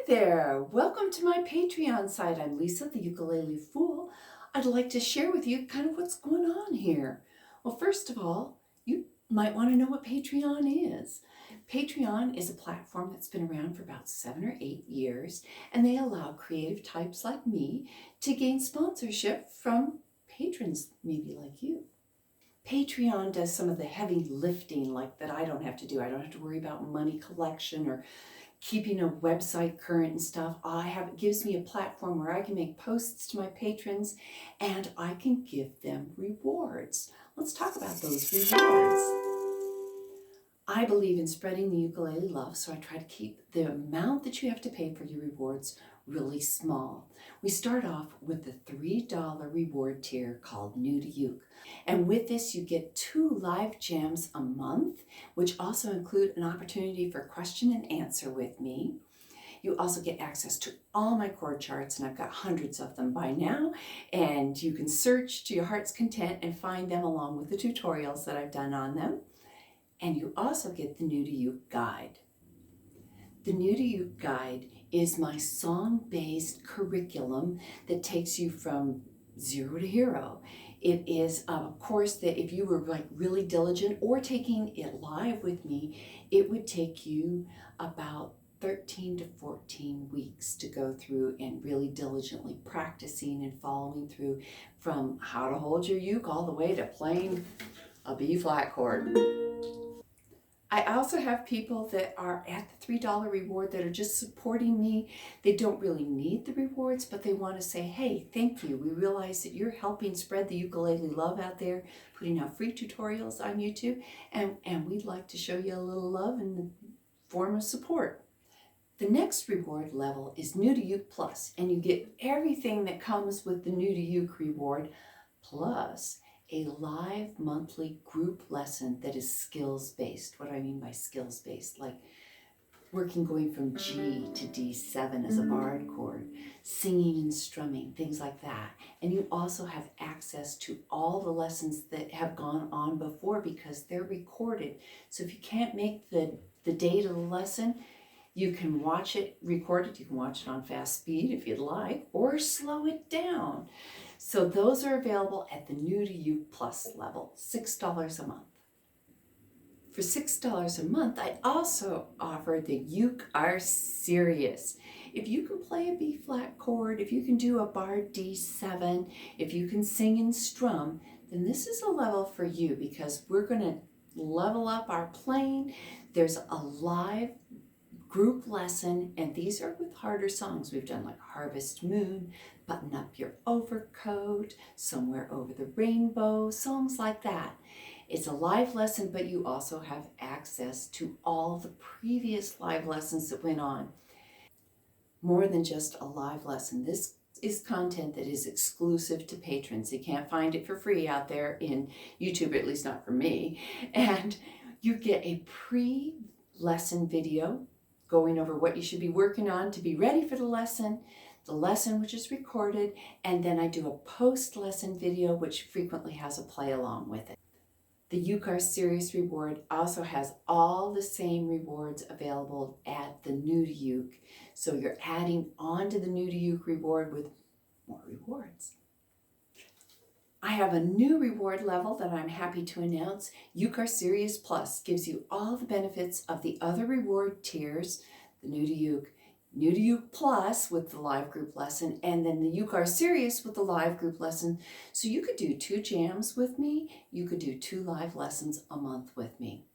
there! Welcome to my Patreon site. I'm Lisa, the Ukulele Fool. I'd like to share with you kind of what's going on here. Well, first of all, you might want to know what Patreon is. Patreon is a platform that's been around for about 7 or 8 years, and they allow creative types like me to gain sponsorship from patrons maybe like you. Patreon does some of the heavy lifting like that I don't have to do. I don't have to worry about money collection or keeping a website current and stuff. It gives me a platform where I can make posts to my patrons and I can give them rewards. Let's talk about those rewards. I believe in spreading the ukulele love, so I try to keep the amount that you have to pay for your rewards really small. We start off with the $3 reward tier called New to Uke. And with this, you get 2 live jams a month, which also include an opportunity for question and answer with me. You also get access to all my chord charts, and I've got hundreds of them by now, and you can search to your heart's content and find them along with the tutorials that I've done on them. And you also get the New to Uke guide. The New to Uke guide is my song-based curriculum that takes you from zero to hero. It is a course that if you were like really diligent or taking it live with me, it would take you about 13 to 14 weeks to go through and really diligently practicing and following through from how to hold your uke all the way to playing a B flat chord. I also have people that are at the $3 reward that are just supporting me. They don't really need the rewards, but they want to say, hey, thank you. We realize that you're helping spread the ukulele love out there, putting out free tutorials on YouTube, and we'd like to show you a little love in the form of support. The next reward level is New to Uke Plus, and you get everything that comes with the New to Uke reward, plus a live monthly group lesson that is skills-based. What do I mean by skills-based? Like going from G to D7 as a barred chord, singing and strumming, things like that. And you also have access to all the lessons that have gone on before because they're recorded. So if you can't make the date of the lesson, you can watch it recorded. You can watch it on fast speed if you'd like, or slow it down. So those are available at the New to Uke Plus level, $6 a month. For $6 a month, I also offer the Uke Are Serious. If you can play a B flat chord, if you can do a barred D7, if you can sing and strum, then this is a level for you because we're going to level up our playing. There's a live group lesson, and these are with harder songs. We've done like Harvest Moon, Button Up Your Overcoat, Somewhere Over the Rainbow, songs like that. It's a live lesson, but you also have access to all the previous live lessons that went on. More than just a live lesson. This is content that is exclusive to patrons. You can't find it for free out there in YouTube, at least not for me. And you get a pre-lesson video going over what you should be working on to be ready for the lesson which is recorded, and then I do a post-lesson video which frequently has a play along with it. The Uke Are Serious reward also has all the same rewards available at the New to Uke, so you're adding on to the New to Uke reward with more rewards. I have a new reward level that I'm happy to announce. Uke Are Serious Plus gives you all the benefits of the other reward tiers, the New to Uke Plus with the live group lesson, and then the Uke Are Serious with the live group lesson. So you could do 2 jams with me, you could do 2 live lessons a month with me.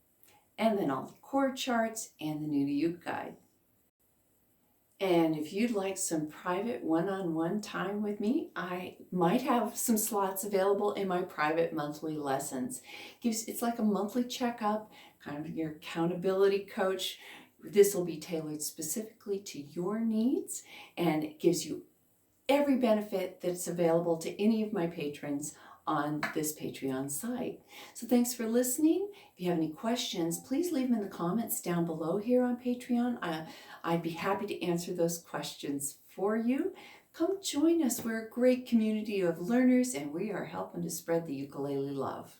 And then all the chord charts and the New to Uke guide. And if you'd like some private one-on-one time with me, I might have some slots available in my private monthly lessons. It's like a monthly checkup, kind of your accountability coach. This will be tailored specifically to your needs, and it gives you every benefit that's available to any of my patrons on this Patreon site. So thanks for listening. If you have any questions, please leave them in the comments down below here on Patreon. I'd be happy to answer those questions for you. Come join us. We're a great community of learners, and we are helping to spread the ukulele love.